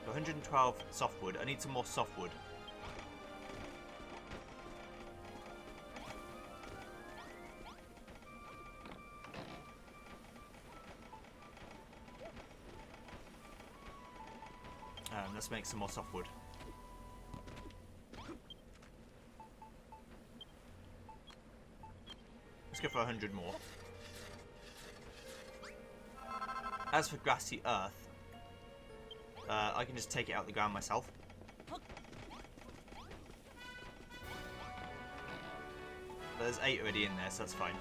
Speaker 1: Got 112 softwood. I need some more softwood. Let's make some more softwood. Let's go for 100 more. As for grassy earth, I can just take it out of the ground myself. There's 8 already in there, so that's fine.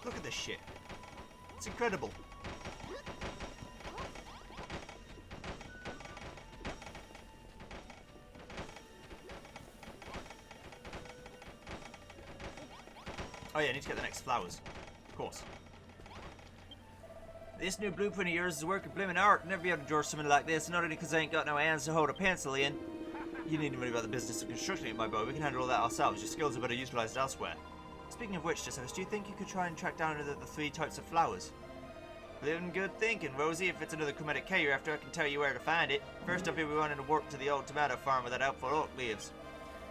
Speaker 1: Look at this shit. It's incredible. Oh yeah, I need to get the next flowers. Of course. This new blueprint of yours is a work of blimmin' art. Never be able to draw something like this, not only because I ain't got no hands to hold a pencil in. You needn't worry about the business of constructing it, my boy. We can handle all that ourselves. Your skills are better utilised elsewhere. Speaking of which, Josephus, do you think you could try and track down the 3 types of flowers? Living good thinking, Rosie. If it's another chromatic K you're after, I can tell you where to find it. First up, you'll be running to work to the old tomato farm where that helpful oak lives.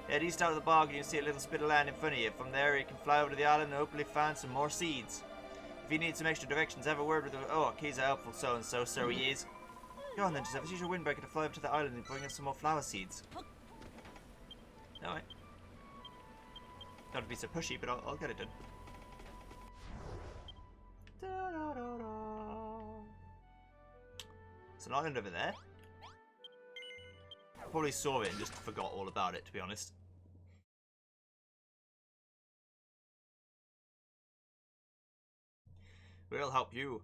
Speaker 1: Head east out of the bog and you'll see a little spit of land in front of you. From there, you can fly over to the island and hopefully find some more seeds. If you need some extra directions, have a word with the... Oh, he's a helpful so-and-so, so he is. Go on then, Josephus. Use your windbreaker to fly up to the island and bring us some more flower seeds. Alright. Not to be so pushy, but I'll get it done. It's an island over there. I probably saw it and just forgot all about it, to be honest. We'll help you.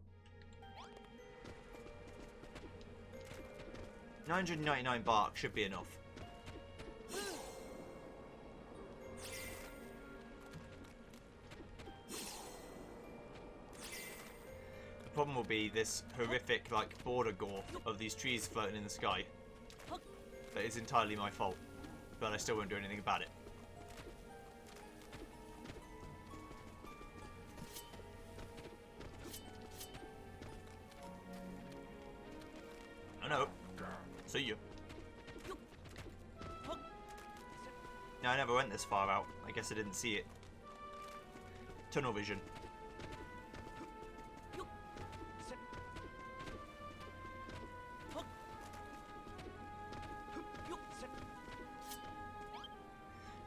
Speaker 1: 999 bark should be enough. The problem will be this horrific, like, border gore of these trees floating in the sky. That is entirely my fault, but I still won't do anything about it. Oh no. See you. No, I never went this far out. I guess I didn't see it. Tunnel vision.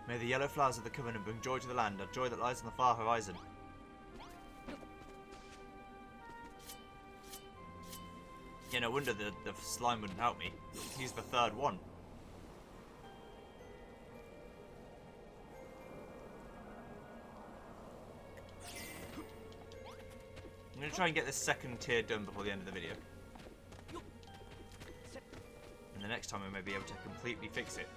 Speaker 1: May the yellow flowers of the Covenant bring joy to the land, a joy that lies on the far horizon. Yeah, no wonder the slime wouldn't help me. He's the third one. I'm going to try and get this second tier done before the end of the video. And the next time I may be able to completely fix it.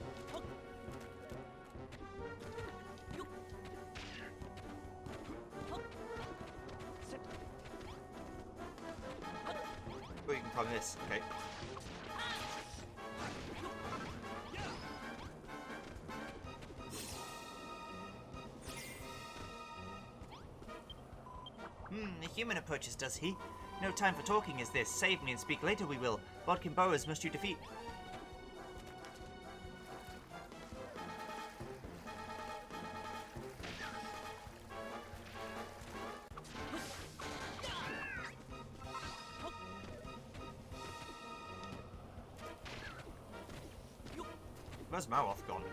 Speaker 1: Oh, you can climb this, okay. A human approaches, does he? No time for talking is this. Save me and speak later we will. Bodkin Burrows must you defeat. Where's Maroth gone?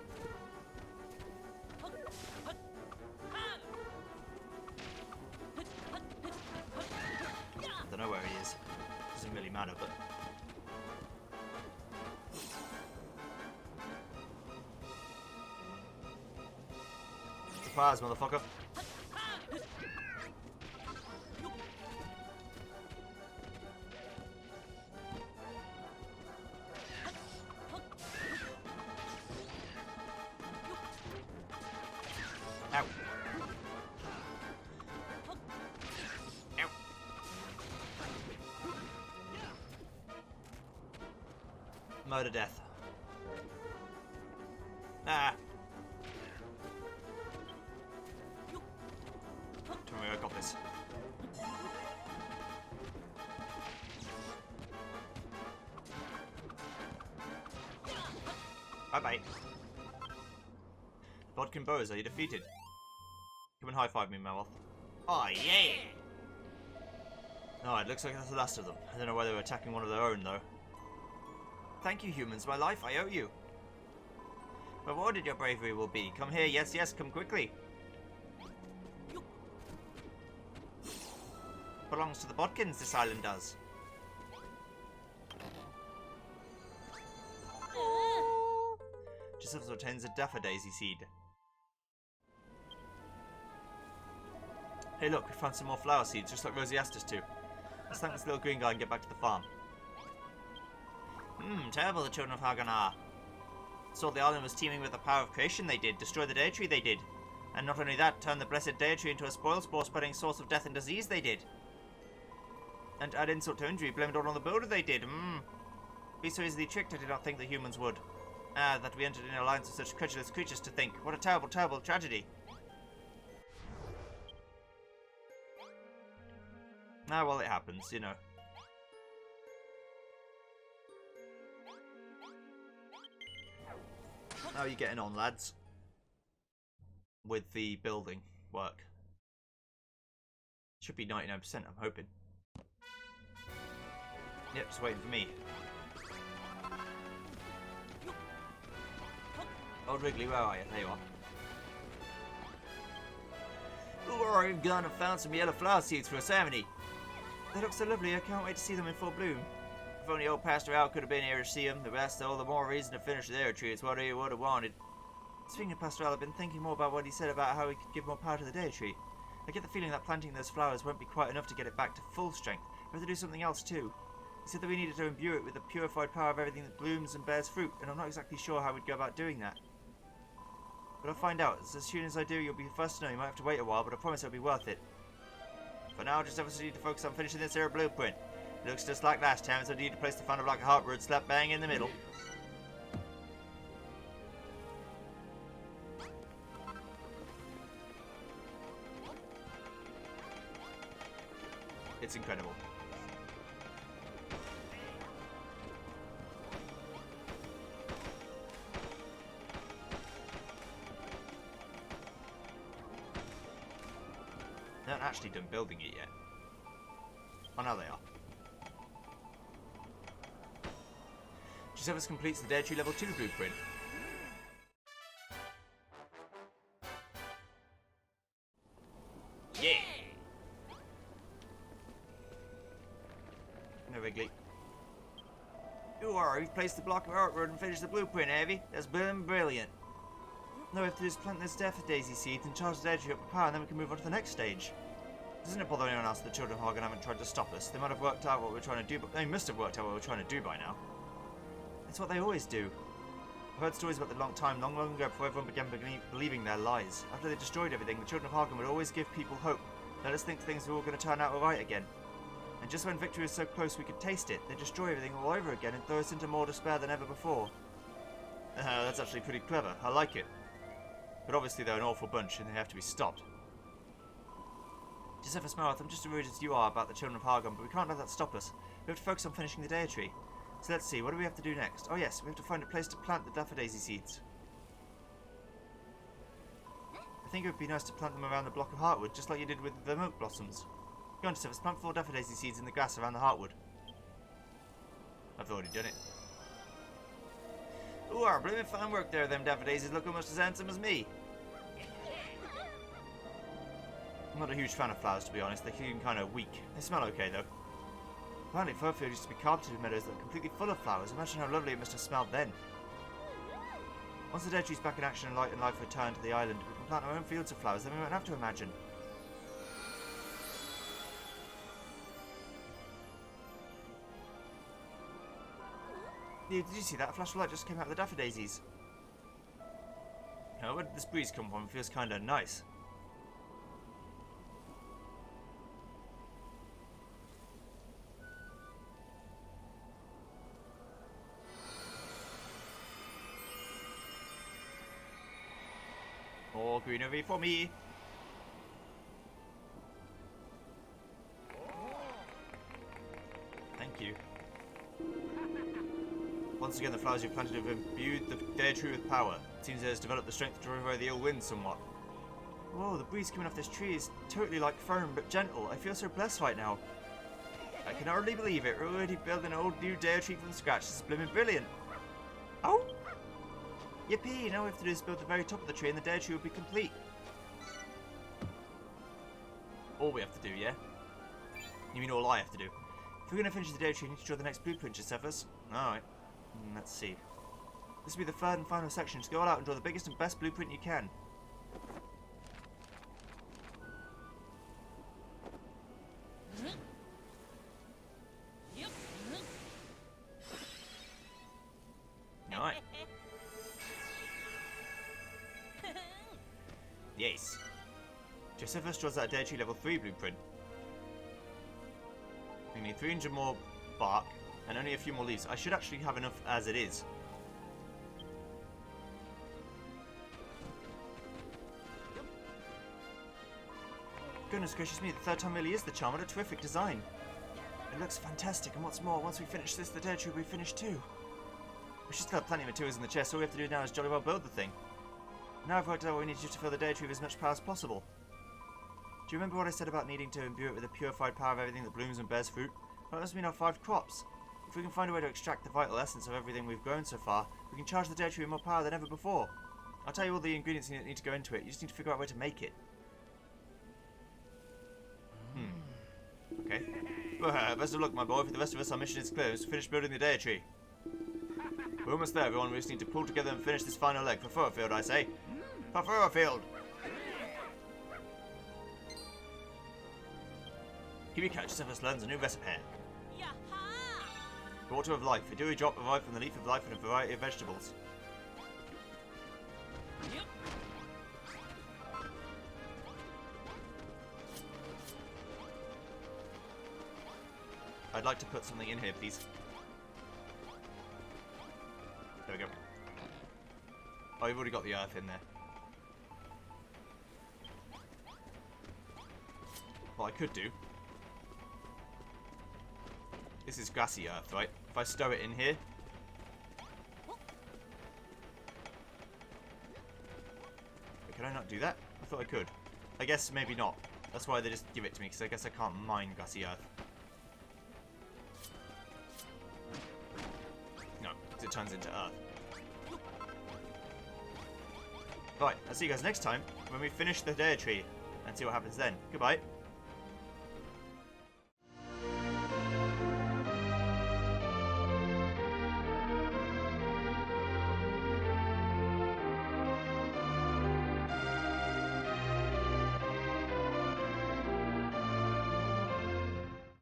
Speaker 1: I don't know where he is. Doesn't really matter, but... Surprise, motherfucker. Ow. Ow. Murder death. Ah. Don't worry, I got this. Bye-bye. Bodkin Burrows, are you defeated? Come and high-five me, Maroth. Oh, yeah! Oh, it looks like that's the last of them. I don't know why they were attacking one of their own, though. Thank you, humans. My life, I owe you. Rewarded your bravery will be. Come here, yes, yes, come quickly. Belongs to the Bodkins, this island does. Joseph obtains a Dapper Daisy seed. Hey look, we found some more flower seeds, just like Rosie asked us to. Let's thank this little green guy and get back to the farm. Terrible the children of Hagan are. Saw the island was teeming with the power of creation they did, destroy the Dea Tree they did. And not only that, turn the blessed Dea Tree into a spoil spore spreading source of death and disease they did. And add insult to injury, blame it all on the builder they did. Be so easily tricked, I did not think the humans would. Ah, that we entered in an alliance with such credulous creatures to think. What a terrible, terrible tragedy. Ah, well, it happens, you know. How are you getting on, lads? With the building work. Should be 99%, I'm hoping. Yep, just waiting for me. Old Wrigley, where are you? There you are. Ooh, I've gone and found some yellow flower seeds for a ceremony. They look so lovely, I can't wait to see them in full bloom. If only old Pastor Al could have been here to see them, the rest all the more reason to finish their tree. It's what he would have wanted. Speaking of Pastor Al, I've been thinking more about what he said about how he could give more power to the Dea Tree. I get the feeling that planting those flowers won't be quite enough to get it back to full strength. We have to do something else too. He said that we needed to imbue it with the purified power of everything that blooms and bears fruit, and I'm not exactly sure how we'd go about doing that. But I'll find out. As soon as I do, you'll be the first to know. You might have to wait a while, but I promise it'll be worth it. For now, just obviously need to focus on finishing this here blueprint. It looks just like last time, so I need to place the final block of heartwood slap bang in the middle. It's incredible. They're not actually done building it yet. Oh, now they are. Gisephus completes the Dea Tree Level 2 blueprint. Yeah! No, Wrigley. You've placed the block of artwork and finished the blueprint, have you? That's been brilliant. Now we have to just plant this Death Daisy seeds and charge the dare tree up with power, and then we can move on to the next stage. Doesn't it bother anyone else that the children of Hagen haven't tried to stop us? They might have worked out what we're trying to do, but they must have worked out what we're trying to do by now. It's what they always do. I've heard stories about the long ago, before everyone began believing their lies. After they destroyed everything, the children of Hagen would always give people hope. Let us think things were all going to turn out alright again. And just when victory was so close we could taste it, they destroy everything all over again and throw us into more despair than ever before. That's actually pretty clever. I like it. But obviously they're an awful bunch and they have to be stopped. Josephus Marath, I'm just as worried as you are about the children of Hagen, but we can't let that stop us. We have to focus on finishing the dare tree. So let's see, what do we have to do next? Oh yes, we have to find a place to plant the Daffodilsy seeds. I think it would be nice to plant them around the block of heartwood, just like you did with the milk blossoms. Go on, Josephus, plant 4 Daffodilsy seeds in the grass around the heartwood. I've already done it. Ooh, our blooming fine work there, them Daffodilsies look almost as handsome as me. I'm not a huge fan of flowers, to be honest. They seem kind of weak. They smell okay, though. Apparently, Furfield used to be carpeted with meadows that were completely full of flowers. Imagine how lovely it must have smelled then. Once the dare tree's back in action and light and life return to the island, we can plant our own fields of flowers, then we won't have to imagine. Did you see that? A flash of light just came out of the Daffodilsies. Now, where did this breeze come from? It feels kind of nice. More greenery for me. Thank you. Once again, the flowers you've planted have imbued the dare tree with power. It seems it has developed the strength to drive away the ill wind somewhat. Whoa, the breeze coming off this tree is totally like firm but gentle. I feel so blessed right now. I can hardly believe it. We're already building an old new dare tree from scratch. This is blooming brilliant. Oh! Yippee! Now we have to do is build the very top of the tree and the dare tree will be complete. All we have to do, yeah? You mean all I have to do? If we're going to finish the dare tree, we need to draw the next blueprint, Josephus. Alright. Let's see. This will be the third and final section. Just go all out and draw the biggest and best blueprint you can. Alright. Yes. Josephus draws that dare tree level 3 blueprint. We need 300 more bark and only a few more leaves. I should actually have enough as it is. Goodness gracious me, the third time really is the charm. What a terrific design. It looks fantastic, and what's more, once we finish this, the dare tree will be finished too. We should still have plenty of materials in the chest. All we have to do now is jolly well build the thing. Now I've worked out what we need to do to fill the dare tree with as much power as possible. Do you remember what I said about needing to imbue it with the purified power of everything that blooms and bears fruit? Well, that must mean our 5 crops. If we can find a way to extract the vital essence of everything we've grown so far, we can charge the dare tree with more power than ever before. I'll tell you all the ingredients that need to go into it. You just need to figure out where to make it. Okay. Well, best of luck, my boy. For the rest of us, our mission is clear. It's to finish building the dare tree. We're almost there, everyone. We just need to pull together and finish this final leg. For Furfield, I say. For Furfield! Kiwi Cat Josephus learns a new recipe. Water of life, a dewy drop derived from the leaf of life and a variety of vegetables. I'd like to put something in here, please. There we go. Oh, you've already got the earth in there. What I could do... This is grassy earth, right? If I stow it in here... Can I not do that? I thought I could. I guess maybe not. That's why they just give it to me, because I guess I can't mine grassy earth. No, because it turns into earth. Right, I'll see you guys next time when we finish the dare tree and see what happens then. Goodbye.